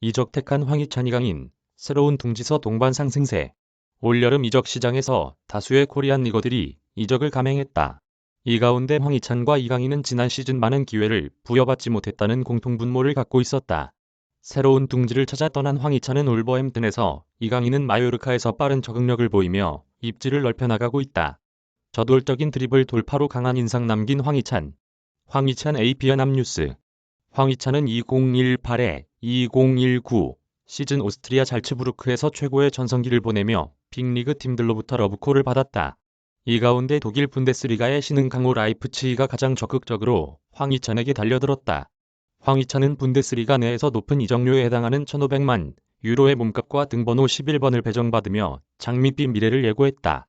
이적 택한 황희찬 이강인, 새로운 둥지서 동반 상승세. 올여름 이적 시장에서 다수의 코리안 리거들이 이적을 감행했다. 이 가운데 황희찬과 이강인은 지난 시즌 많은 기회를 부여받지 못했다는 공통분모를 갖고 있었다. 새로운 둥지를 찾아 떠난 황희찬은 울버햄튼에서, 이강인은 마요르카에서 빠른 적응력을 보이며 입지를 넓혀나가고 있다. 저돌적인 드리블 돌파로 강한 인상 남긴 황희찬. 황희찬 AP연합뉴스. 황희찬은 2018-2019 시즌 오스트리아 잘츠부르크에서 최고의 전성기를 보내며 빅리그 팀들로부터 러브콜을 받았다. 이 가운데 독일 분데스리가의 신흥 강호 라이프치히가 가장 적극적으로 황희찬에게 달려들었다. 황희찬은 분데스리가 내에서 높은 이적료에 해당하는 1,500만 유로의 몸값과 등번호 11번을 배정받으며 장밋빛 미래를 예고했다.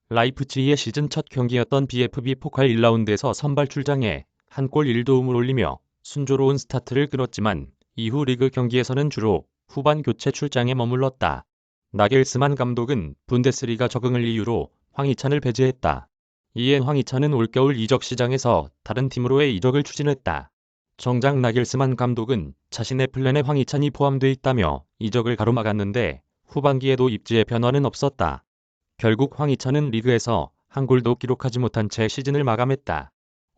라이프치히의 시즌 첫 경기였던 BFB 포칼 1라운드에서 선발 출장해 한 골 1도움을 올리며 순조로운 스타트를 끌었지만 이후 리그 경기에서는 주로 후반 교체 출장에 머물렀다. 나겔스만 감독은 분데스리가 적응을 이유로 황희찬을 배제했다. 이에 황희찬은 올겨울 이적 시장에서 다른 팀으로의 이적을 추진했다. 정작 나겔스만 감독은 자신의 플랜에 황희찬이 포함돼 있다며 이적을 가로막았는데 후반기에도 입지에 변화는 없었다. 결국 황희찬은 리그에서 한 골도 기록하지 못한 채 시즌을 마감했다.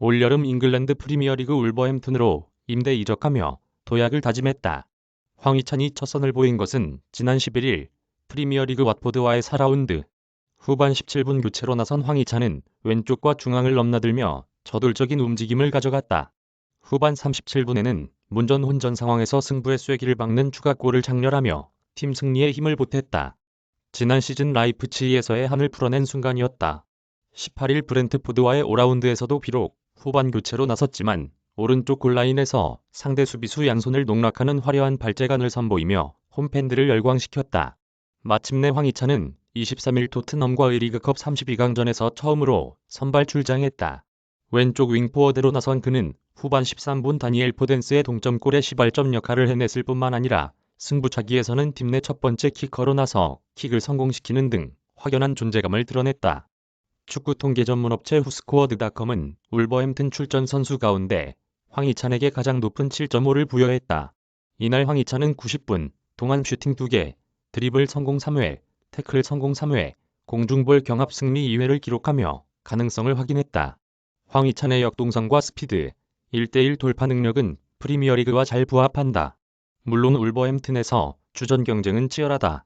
올여름 잉글랜드 프리미어리그 울버햄튼으로 임대 이적하며 도약을 다짐했다. 황희찬이 첫 선을 보인 것은 지난 11일 프리미어리그 왓포드와의 4라운드 후반 17분 교체로 나선 황희찬은 왼쪽과 중앙을 넘나들며 저돌적인 움직임을 가져갔다. 후반 37분에는 문전혼전 상황에서 승부의 쐐기를 박는 추가골을 장렬하며 팀 승리에 힘을 보탰다. 지난 시즌 라이프치히에서의 한을 풀어낸 순간이었다. 18일 브렌트포드와의 5라운드에서도 비록 후반 교체로 나섰지만 오른쪽 골라인에서 상대 수비수 양손을 농락하는 화려한 발재간을 선보이며 홈팬들을 열광시켰다. 마침내 황희찬은 23일 토트넘과의 리그컵 32강전에서 처음으로 선발 출장했다. 왼쪽 윙포워드로 나선 그는 후반 13분 다니엘 포덴스의 동점골의 시발점 역할을 해냈을 뿐만 아니라 승부차기에서는 팀 내 첫 번째 키커로 나서 킥을 성공시키는 등 확연한 존재감을 드러냈다. 축구 통계 전문 업체 후스코어드닷컴은 울버햄튼 출전 선수 가운데 황희찬에게 가장 높은 7.5를 부여했다. 이날 황희찬은 90분 동안 슈팅 2개, 드리블 성공 3회, 태클 성공 3회, 공중볼 경합 승리 2회를 기록하며 가능성을 확인했다. 황희찬의 역동성과 스피드, 1대1 돌파 능력은 프리미어리그와 잘 부합한다. 물론 울버햄튼에서 주전 경쟁은 치열하다.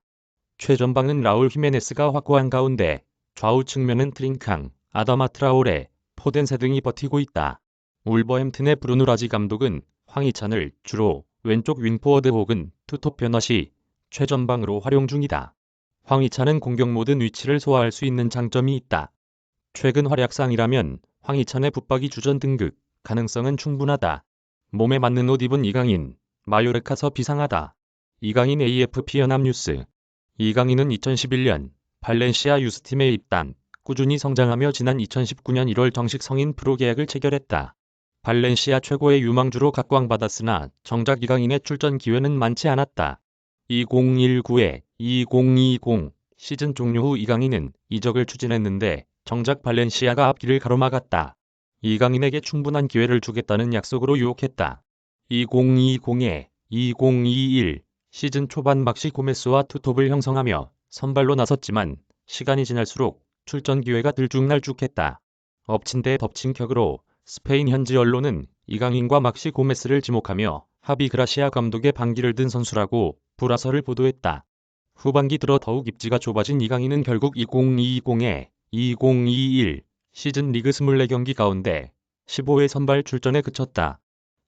최전방은 라울 히메네스가 확고한 가운데 좌우 측면은 트링캉, 아다마 트라오레, 포덴세 등이 버티고 있다. 울버햄튼의 브루누 라지 감독은 황희찬을 주로 왼쪽 윙포워드 혹은 투톱 변화 시 최전방으로 활용 중이다. 황희찬은 공격 모든 위치를 소화할 수 있는 장점이 있다. 최근 활약상이라면 황희찬의 붙박이 주전 등극 가능성은 충분하다. 몸에 맞는 옷 입은 이강인, 마요르카서 비상하다. 이강인 AFP 연합뉴스. 이강인은 2011년 발렌시아 유스팀에 입단, 꾸준히 성장하며 지난 2019년 1월 정식 성인 프로 계약을 체결했다. 발렌시아 최고의 유망주로 각광받았으나 정작 이강인의 출전 기회는 많지 않았다. 2019-2020 시즌 종료 후 이강인은 이적을 추진했는데 정작 발렌시아가 앞길을 가로막았다. 이강인에게 충분한 기회를 주겠다는 약속으로 유혹했다. 2020-2021 시즌 초반 막시 고메스와 투톱을 형성하며 선발로 나섰지만 시간이 지날수록 출전 기회가 들쭉날쭉했다. 엎친 데 덮친 격으로 스페인 현지 언론은 이강인과 막시 고메스를 지목하며 하비 그라시아 감독의 반기를 든 선수라고 불화설을 보도했다. 후반기 들어 더욱 입지가 좁아진 이강인은 결국 2020-2021 시즌 리그 24경기 가운데 15회 선발 출전에 그쳤다.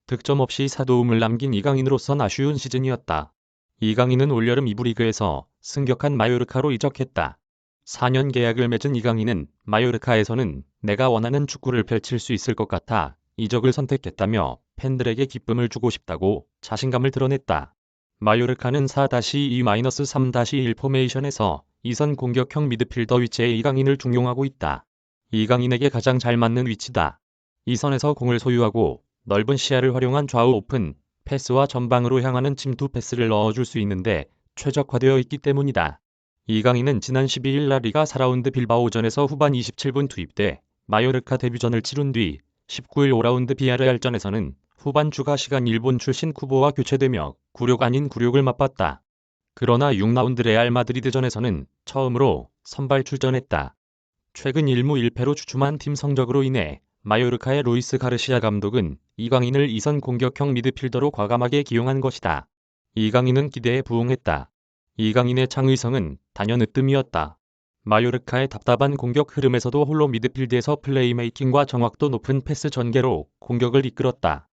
득점 없이 4도움을 남긴 이강인으로선 아쉬운 시즌이었다. 이강인은 올여름 2부 리그에서 승격한 마요르카로 이적했다. 4년 계약을 맺은 이강인은 마요르카에서는 내가 원하는 축구를 펼칠 수 있을 것 같아 이적을 선택했다며 팬들에게 기쁨을 주고 싶다고 자신감을 드러냈다. 마요르카는 4-2-3-1 포메이션에서 2선 공격형 미드필더 위치에 이강인을 중용하고 있다. 이강인에게 가장 잘 맞는 위치다. 2선에서 공을 소유하고 넓은 시야를 활용한 좌우 오픈 패스와 전방으로 향하는 침투 패스를 넣어줄 수 있는데 최적화되어 있기 때문이다. 이강인은 지난 12일 라리가 4라운드 빌바오전에서 후반 27분 투입돼 마요르카 데뷔전을 치룬 뒤 19일 5라운드 비아레알전에서는 후반 추가 시간 일본 출신 쿠보와 교체되며 굴욕 아닌 굴욕을 맛봤다. 그러나 6라운드 레알 마드리드전에서는 처음으로 선발 출전했다. 최근 1무 1패로 주춤한 팀 성적으로 인해 마요르카의 루이스 가르시아 감독은 이강인을 2선 공격형 미드필더로 과감하게 기용한 것이다. 이강인은 기대에 부응했다. 이강인의 창의성은 단연 으뜸이었다. 마요르카의 답답한 공격 흐름에서도 홀로 미드필드에서 플레이메이킹과 정확도 높은 패스 전개로 공격을 이끌었다.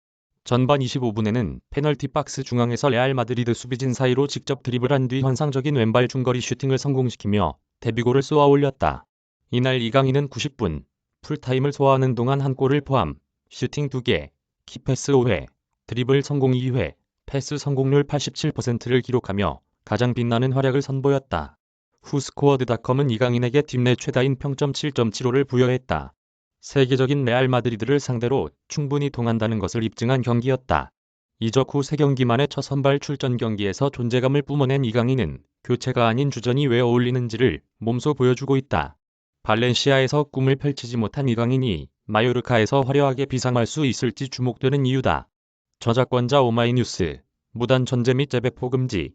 전반 25분에는 페널티 박스 중앙에서 레알 마드리드 수비진 사이로 직접 드리블한 뒤 환상적인 왼발 중거리 슈팅을 성공시키며 데뷔골을 쏘아 올렸다. 이날 이강인은 90분, 풀타임을 소화하는 동안 한 골을 포함 슈팅 2개, 키패스 5회, 드리블 성공 2회, 패스 성공률 87%를 기록하며 가장 빛나는 활약을 선보였다. 후스코어드닷컴은 이강인에게 팀 내 최다인 평점 7.75를 부여했다. 세계적인 레알 마드리드를 상대로 충분히 통한다는 것을 입증한 경기였다. 이적 후 3경기 만에 첫 선발 출전 경기에서 존재감을 뿜어낸 이강인은 교체가 아닌 주전이 왜 어울리는지를 몸소 보여주고 있다. 발렌시아에서 꿈을 펼치지 못한 이강인이 마요르카에서 화려하게 비상할 수 있을지 주목되는 이유다. 저작권자 오마이뉴스, 무단 전제 및 재배포 금지.